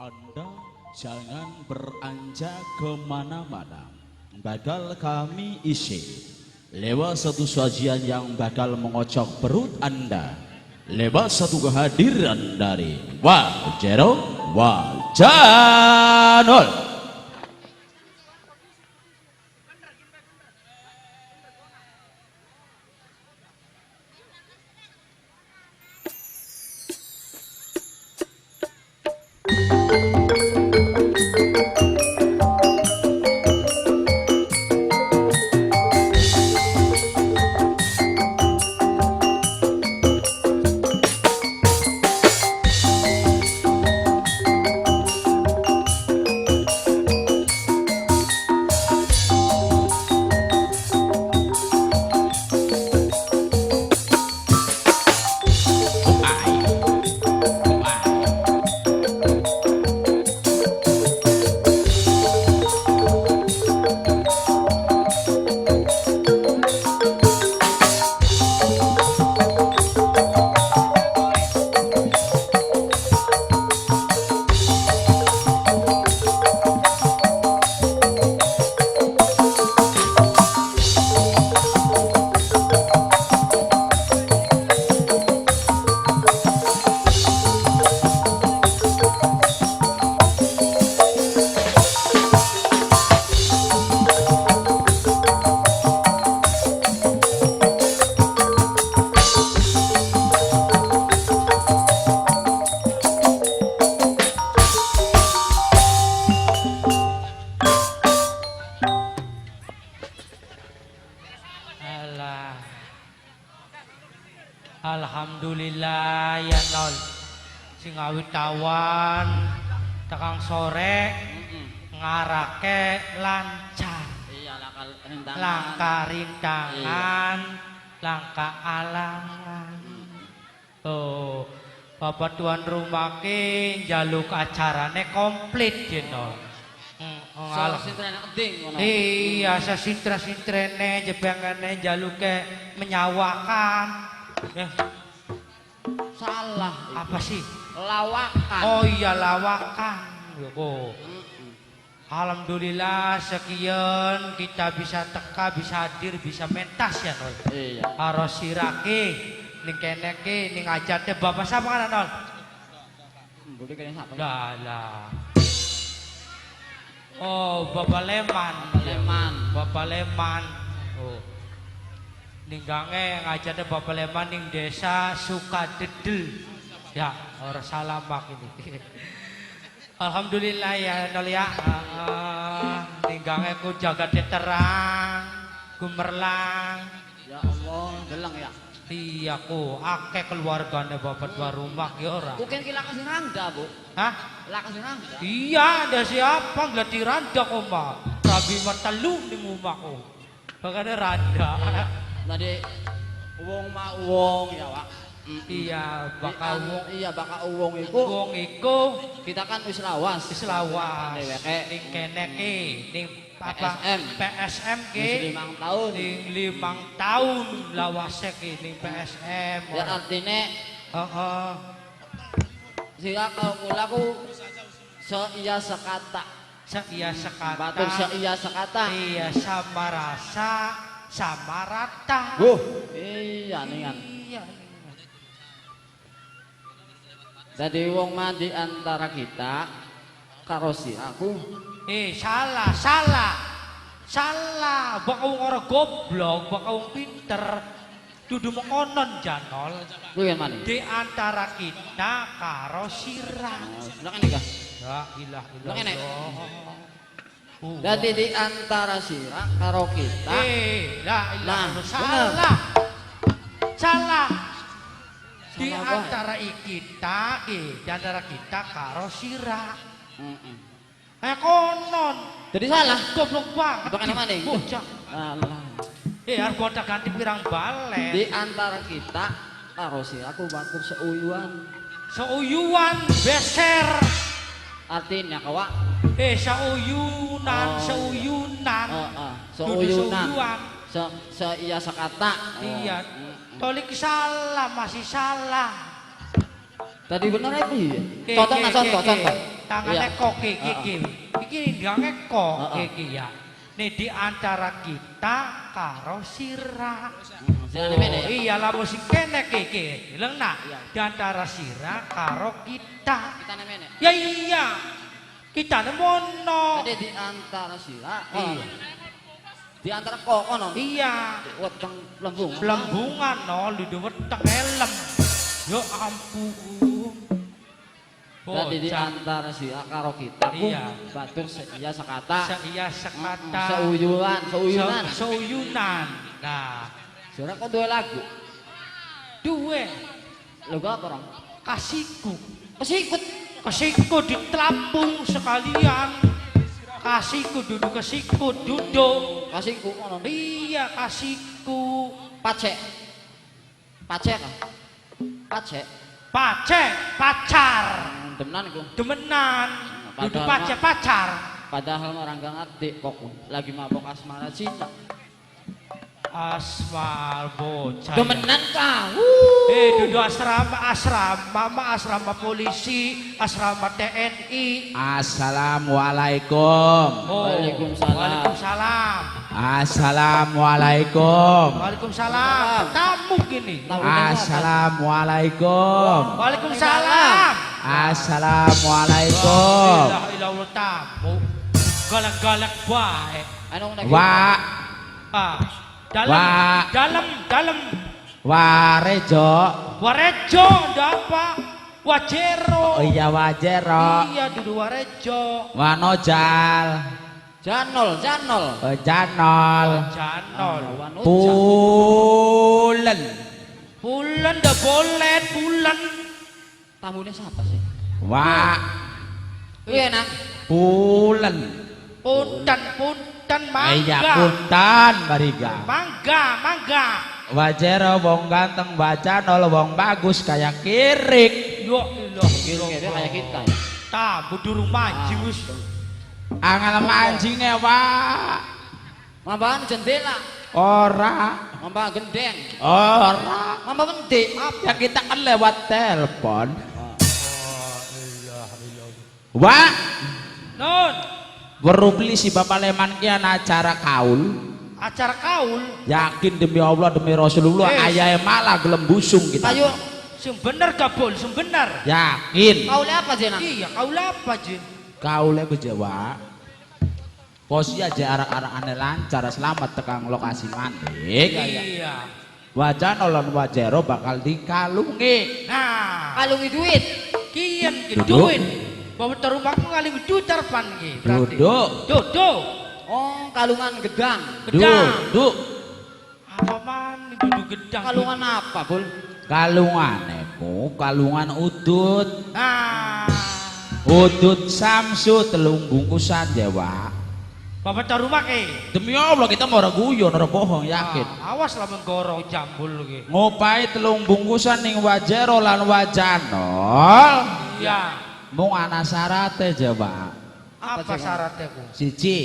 Anda jangan beranjak kemana-mana. Bakal kami isi lewat satu sajian yang bakal mengocok perut Anda, lewat satu kehadiran dari Wajero Wajanol. Alhamdulillah ya nol sing awit tawan tekang sore ngarake lancar. Iya langkah rintangan langkah alangan. Oh bapak tuan rumah ki jaluk acarane komplit ya nol. Iya sesintre-sintrene jebangane jaluke menyawakan. Salah apa sih? Lawakan. Oh iya lawakan. Oh. Alhamdulillah sekian kita bisa teka, bisa hadir, bisa mentas ya nol. Iya. Harus sirake, ning kene ki ning ajate bapak siapa kan nol? Boleh kene sapa? Lah. Oh bapak Leman. Bapak Leman. Oh. Ninggange ngajane Bapak Leman ning desa Sukadedel. Ya, orang salamak ini. Alhamdulillah ya nol ya. Ninggange ku jaga terang, gumerlang. Ya Allah, gelang ya. Iya ku akeh keluargane bapak tua rumah ki ora. Bukan ki lakas rangga, Bu. Hah? Lakas rangga. Iya, ada siapa gladi randa kok, Mak. Rabi matelu ning omahku. Bakane randa. Tadi uwong ya Wak. Iya bakal wong iya bakal uwong iku. Uwong iku kita kan wis lawas. Wis lawas. Dheweke ning kene ki ning apa PSM ki 5 tahun. Ning 5 tahun lawase ki ning PSM. Ya artine heeh. Sira kula ku seiya sekata. Seiya sekata. Batur seiya sekata. Iya sama rasa sama rata. Iya ningan. Iya. Jadi wong mah di antara kita karo si aku. Salah. Baka wong ora goblok, baka wong pinter. Dudu mekonon janol. Kuwi mana? Di antara kita karo sirah. Lah kan nikah. La ilaha illallah. Jadi di antara sirah karo kita. Salah. Di antara kita, di antara kita karo sirah. Konon. Jadi salah. Goblok banget. Bukan mana? Bocah. Alah. Harus botak ganti pirang balen. Di antara kita karo sirah aku batur seuyuan. Seuyuan beser. Artinya kawa. Seuyunan. Seuyunan. Iya sekata. Iya. Tolik salah, masih salah. Tadi bener apa ya? Contoh. tangannya Iya. kok iki. Iki ndangnya kok iki ya. Nih di antara kita karo sira. Sirane mene ya. Iya lah mesti kene iki. Leng nak di antara sira karo kita. Kita mene. Ya iya. Kita mono. Jadi di antara sira. Iya. Di antara kok kono. Iya. Weteng lembung. Lembungan no lidu weteng elem. Ya ampun. Jadi di Bocah. antara sira karo kita. Iya. Batur iya sekata. Iya sekata. Seuyunan. Seuyunan. Nah, Sira kok duwe lagu. duwe Lagu apa orang? kasihku. Kesikut. Kasihku ditelapung sekalian. Kasihku duduk kasihku duduk. Kasihku kono. Iya kasihku. Pacek. Pacek ah. Pacek. Pacar. Demenan iku. Demenan. Duduk Padahal pacar. Padahal orang gak ngerti kok lagi mabok asmara cinta. Asmal bocah. Demenan kau. Duduk asrama polisi, asrama TNI. Assalamualaikum. Waalaikumsalam. Waalaikumsalam. Assalamualaikum. Waalaikumsalam. Tamu gini. Assalamualaikum. Waalaikumsalam. Assalamualaikum. Ilah tamu. Galak-galak baik. Anu Wa Dalam. Warejo. Warejo, apa? Wajero. Oh iya Wajero. Iya, duduk Warejo. Wanojal. Janol. Janol. Janol. Pulen. Bulan dah boleh, bulan. Tamunya siapa sih? Wa Iya nak. Pulen. Punten Iya mangga. puntan bariga. Mangga. Wajero wong ganteng Wajanol wong bagus kayak kirik. Yo ilah. Kira-kira kayak kita ya. Tamu durung manji wis. Angal mancingnya Wak. Mambahan jendela. Ora. Mambahan gendeng. Ora. Mamba penting. Ya kita kan lewat telepon. Wak. Non, Weruh beli si Bapak Leman kian acara kaul. acara kaul. Yakin demi Allah demi Rasulullah ayah malah gelem busung kita. Ayo. Sing bener gabul, sing bener. Yakin. Kau lihat apa Jena? Iya, kaul apa Jin? Kaule ku Jawa. Posisi aja arah-arah aneh lancar selamat tekang lokasi mandik. Iya. Wajan olon Wajero bakal dikalungi. Nah, Kalungi duit. kian Duduk. duit. Bawa terumahku kali jutar pan ki. Duduk. Duduk. Oh, kalungan gedang. Gedang. Duduk. Apa man duduk gedang? Kalungan apa, Bul? Kalungan ku kalungan udut. Nah, Udut Samsu telung bungkusan Jawa. bapak terumah ki. Demi Allah kita mau guyon ora bohong yakin. Awas lah menggorong jambul ki. Ngopai telung bungkusan ning Wajero lan Wajanol. Iya. Mung ana syarate Jawa. Apa syaratnya ku? Siji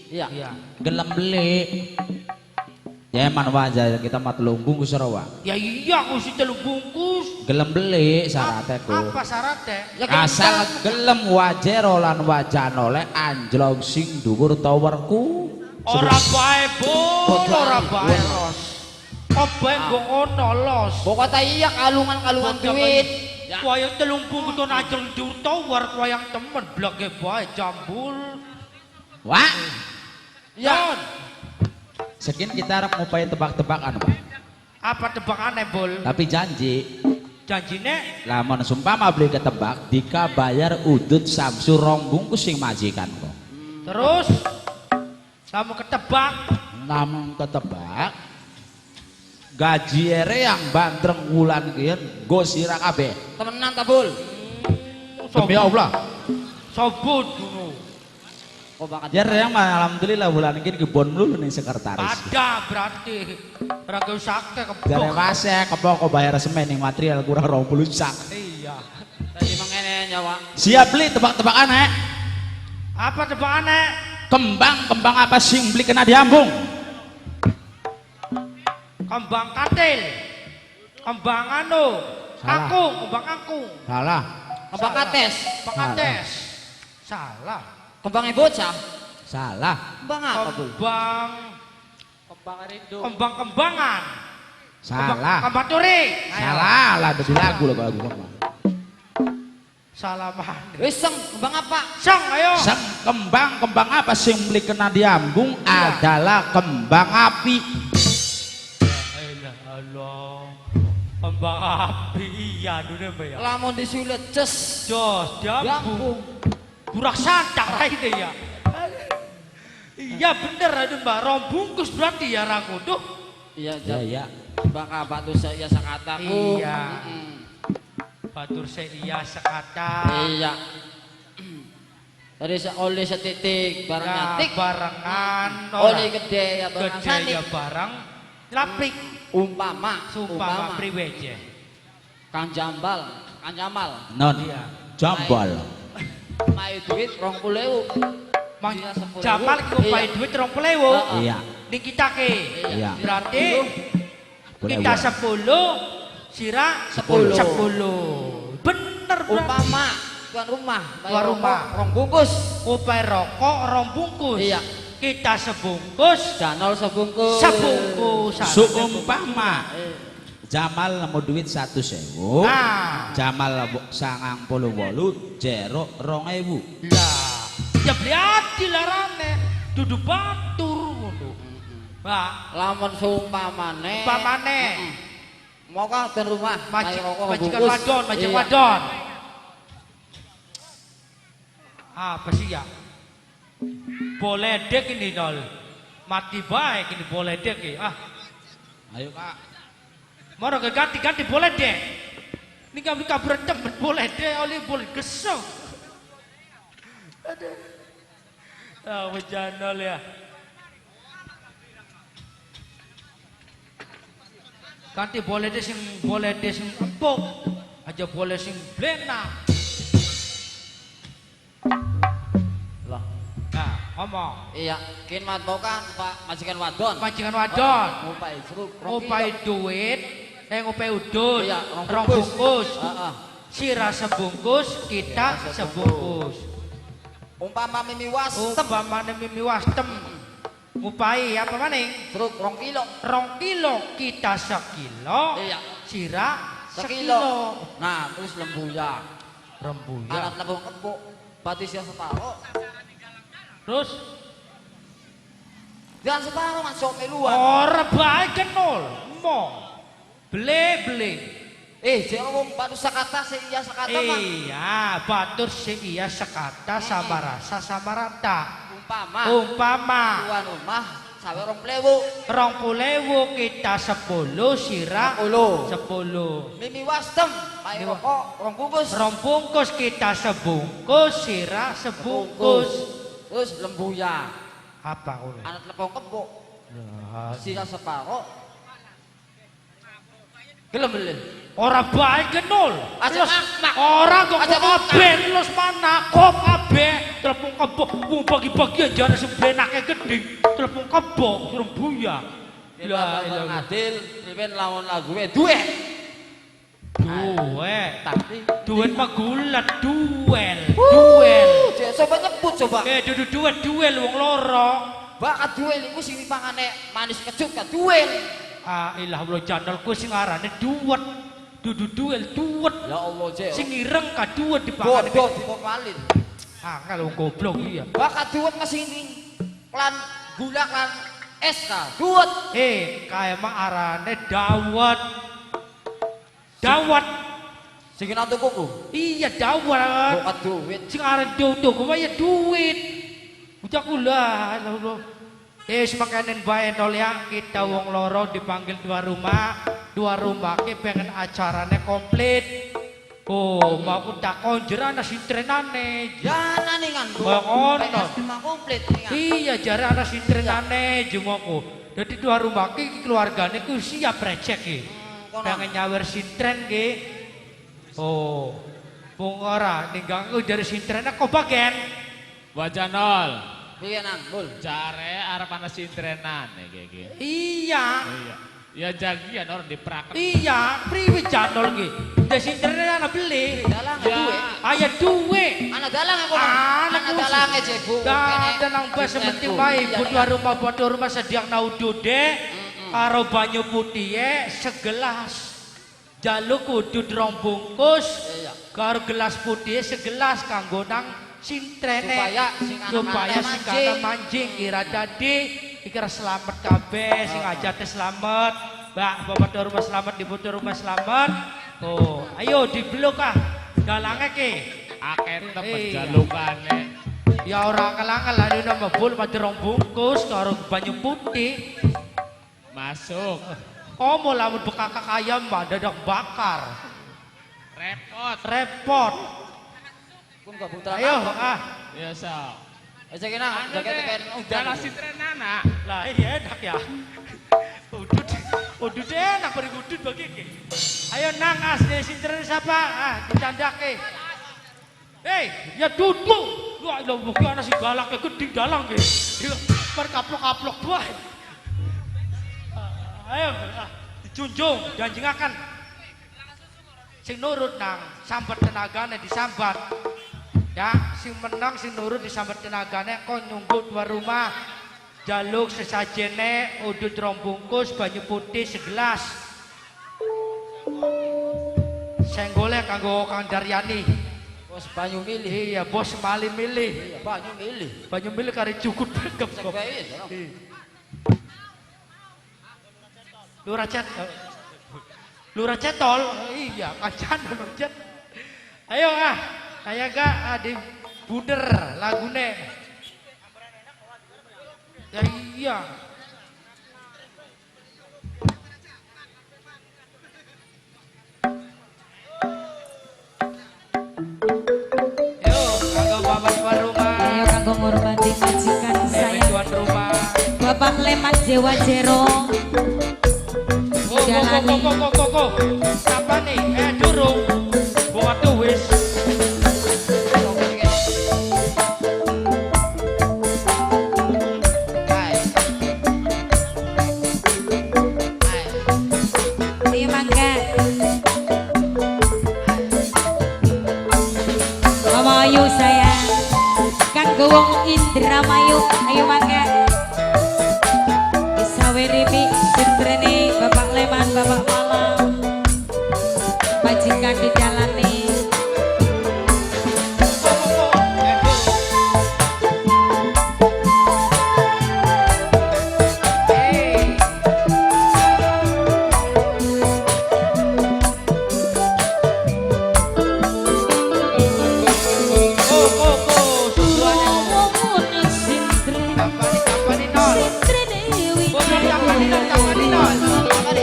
Iya. Iya. gelem beli. Ya man wajar kita mah telung bungkus ora Wak. Ya iya aku sih telung bungkus. Gelem beli syarate ku. Apa syaratnya? Ya, Asal gelem Wajero lan Wajanole anjlok sing dhuwur towerku. Ora bae bol, Bodoh. ora bae los. Apa yang gue ngono los? Pokoknya iya kalungan duit. Wayang telung bungkus tuh najeng dur tower, wayang temen blage bae jambul. Wak, Ya. sekian kita harap ngupai tebak-tebakan Pak. Apa tebakannya bol? Tapi janji, Janjine lamun sumpama beli ketebak, dika bayar udut Samsu rong bungkus sing majikan kok. terus kamu ketebak. Lamun ketebak, gaji ere yang bantreng wulan kian, go sira kabeh. Temenan ta, Bul? Demi Allah. Sobut dulu. Kok bakal Ya yang alhamdulillah bulan ini kebon dulu nih sekretaris. Ada berarti. Raga usake Dari kebok. masa kebok bayar semen yang material kurang 20 sak. Iya. tadi mangene nyawa. Siap beli tebak-tebakan Apa tebakannya? Kembang apa sing beli kena diambung? Kembang katil. Kembang anu. Salah. Kangkung, kembang kangkung. Salah. Kembang kates. Pakates. Salah. Kembangnya bocah. Salah. Kembang apa tuh? Kembang rindu. Kembang-kembangan. Salah. Kembang turi. Salah lah ada lagu lah kalau lagu mah. Salah mana? Seng, kembang apa? Sang ayo. Sang kembang apa sih yang beli kena diambung adalah kembang api. Allah. Kembang api iya dunia mbak ya. Lamun disulit ces. Jos diambung. Burak santak lah itu ya. Iya bener itu mbak. Rombungkus berarti ya rakuduh. Iya, Ya. Bang abah tuh saya sekataku. Iya. Batur iya sekata. Iya. Tadi oli setitik barang nyatik. Barengan. Oli gede ya barang Gede sanik. ya barang. Laprik. Umpama. Sumpama priweje. Kang Jamal. Non. Iya. Jambal. Mai duit 20.000. Mang Iya, 10.000. Jamal ki ngompai Iya. duit 20.000. Iya. Ning kita ke. Iya. Berarti Boleh kita buat. 10, Sira 10. 10. Bener berarti. Umpama tuan rumah. Tuan rumah. Rong bungkus. Kopi rokok rong bungkus. Iya. Kita sebungkus. Janol sebungkus. Sebungkus. Seumpama Jamal nemu duit 100.000. Nah. Jamal 98 jero 2.000. Lah, ya beli hati larane. Dudu batur ngono. Nah, Lamun seumpamane. pamane. Mau kah tuan rumah. Majikan wadon, majikan wadon. Apa sih ya? Boleh dek ini nol. Mati baik ini boleh dek ya. Ah, Ayo Kak. mau ganti boleh dek. Ini kami kabur cepet boleh dek, oleh boleh gesok. Aduh. Ah, bejanol ya. Ganti boleh deh sing empuk, aja boleh sing blena. Lah. Nah, ngomong. Iya, kin mat mau kan Pak majikan wadon. Majikan wadon. Ngupai seruk. Ngupai duit, ngupai udun, Iya, rong bungkus. Heeh. Sira sebungkus, kita sebungkus. Umpama mimi wastem. Umpamane mimi wastem. Ngupai apa maning? Seruk 2 kilo. 2 kilo, kita 1 kilo. Iya. Sira 1 Sekilo. kilo. Nah, terus lembuya. Rembuya. Alat lembung kebo. Batisnya separuh. Terus Dan separuh masuk meluan. ora baik kenol. Mo. Beli. Jangan ngomong batu sakata iya sakata mah. Iya, batur iya sekata sama rasa sama rata. Umpama. Umpama Tuan rumah sawe 20.000. 20.000 kita 10 sira 10. Mimi wastem. Mai rokok 2 bungkus. Rong bungkus kita sebungkus sira sebungkus. Terus lembuya. Apa kuwi? Alat lembung kebo. Sisa separuh. Gelem beli. Ora baik kenol. Aja mak. Ora kok Aja kabeh los mana kok kabeh telepon kebo wong bagi-bagi jare sebenake gedhe telepon kebo suruh buya. Lah ngadil priwen lawan lagu duwe. Duet mah gulat duel. Coba nyebut coba. Duel wong loro. Bakat duel iku sing pangane manis kecut ka duel. Ah ilah Allah jandal ku sing arane duet. Duel duet. Ya Allah, Cek. Sing ireng ka duet dipangane. Bodoh dipopalin. Ah kalau goblok iya. Bakat duet masih ini. Klan gula klan es ka duet. Kaya mah arane dawet. Dawet. Sing nang tukuku. Iya dawet. Bakat duit. Sing arane tuku ya duit. Ucap kula. Semakanin bae nol ya kita wong loro dipanggil dua rumah ke pengen acarane komplit. Oh, mau tak konjerana sintrenane. Jana ningan bro. Bangono. PS5 komplit ningan. Iya, jare ana sintrenane jumoku. Jadi dua rumah ki keluargane ku siap recek ki. Pengen nyawer sintren ki. Oh. Wong ora ninggangku dari sintrene kok bagian. Wajanol. Piye nang, Bul? Jare arep ana sintrenan iki. Iya. Iya. Ya jagian orang dipraket. Iya, priwe janol ki. Deh sintrene ana beli. Dalang Ya. duwe. Aya duwe. Anak dalang aku. Anak ada langit sih Bu. Gak ada nang bas sementing bae buat tuan rumah sediak naudude karo banyu putih segelas. Jaluk udud rong bungkus karo gelas putih segelas kanggo nang sintrene supaya sing kana manjing kira dadi kira selamat kabeh sing ajate selamat. Mbak bapak tuan rumah selamat ibu tuan rumah selamat. Oh, ayo dibeluk dalange ki. Akeh tebet jalukane. Ya ora akal-akal lah dina mebul pati rong bungkus karo banyu putih. Masuk. Komo lamun bekakak ayam mah dadak bakar. Repot. Pun gak putra. Ayo Ya so. Aja kena jaket udan. Jalan sintrenana. Lah iya enak ya. Udud enak beri udud bagi ki. Ayo nang asli sintren siapa? Dicandake. Ya duduk. Wah, lho buki ana sing galak gedhi dalang ki. Perkaplok-kaplok wae. Ayo dijunjung, janjingaken. Sing nurut nang sambat tenagane disambat. Ya, sing menang sing nurut disambat tenagane kok nyunggut dua rumah. Jaluk sesajene udud rong bungkus banyu putih segelas. Senggole kanggo Kang Daryani. Bos banyu milih. Iya, bos mali milih. Iya, banyu milih. Banyu milih kari cukup bregep kok. Lurah cetol. Iya, kacan cet. Ayo saya gak di buder lagune. Ya iya. Yo, kanggo bapak tuan rumah. Ayo kanggo ngormati majikan saya. Tuan rumah. Bapak Lemat Jewa Jero. Kok. Siapa nih? Durung. Buat tuh wis. Ayo mangga. Mama ayu sayang. Kanggo wong Indramayu. Ayo mangga. Isawirimi sintrene Bapak Leman Bapak Malang. Majikan di jalani.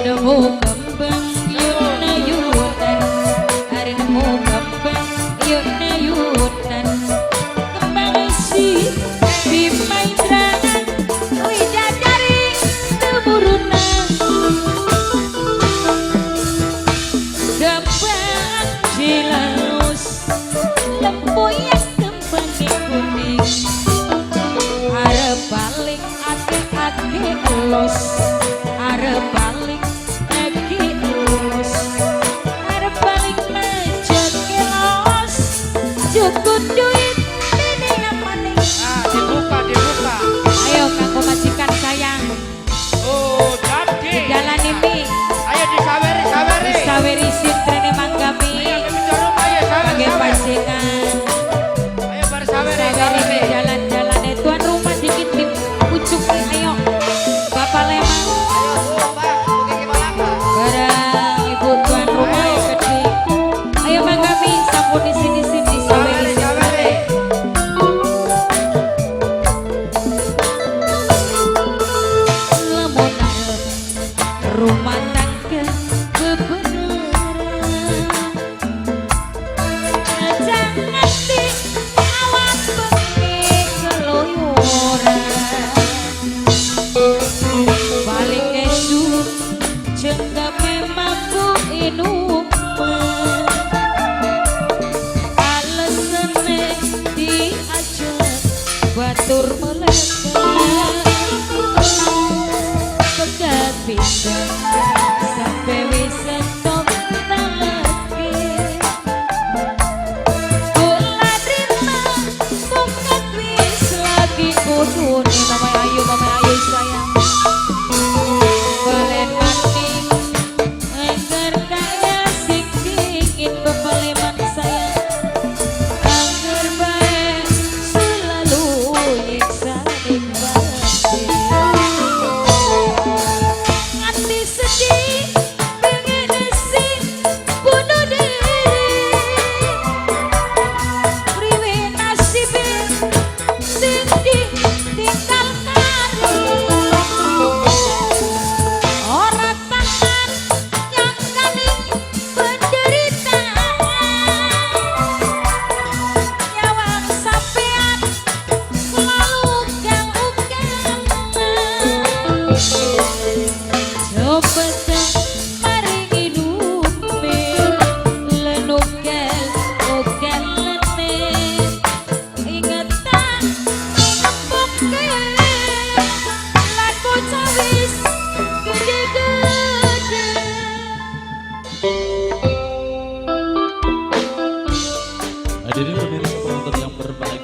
Nemu kembang yun yutan, hari nemu kembang yun yutan, kembang si bimaitrangan, widadari teburunan, kembang jilalus, lempoyak kembang kuning, arep balik ake elos, arep balik cukup duit ini yang manis. Dibuka. Ayo kanggo majikan sayang. Oh, jadi. Jalan ini. Ayo disaweri. Saweri sintrene manggami. Pakai pancingan. Ayo bersaweri. Saweri jalan-jalan tuan rumah dikit pucuk. Ayo Bapak Lema suwun Mama Ayu sayang Balen maning Engger kaya sing dingin bebaliman sayang Angger bae selalu nyiksa ning batin Nganti sedih pengen sing bunuh diri Priwe nasibe sing ditinggal kari Ora tangan yang kaling penderitaan Nyawang sampean selalu gang-ugang Coba maringi numpil lenugel ugel lene ingetan ngepoke lan bocah wis gede-gede Hadirin pemirsa penonton yang berbahagia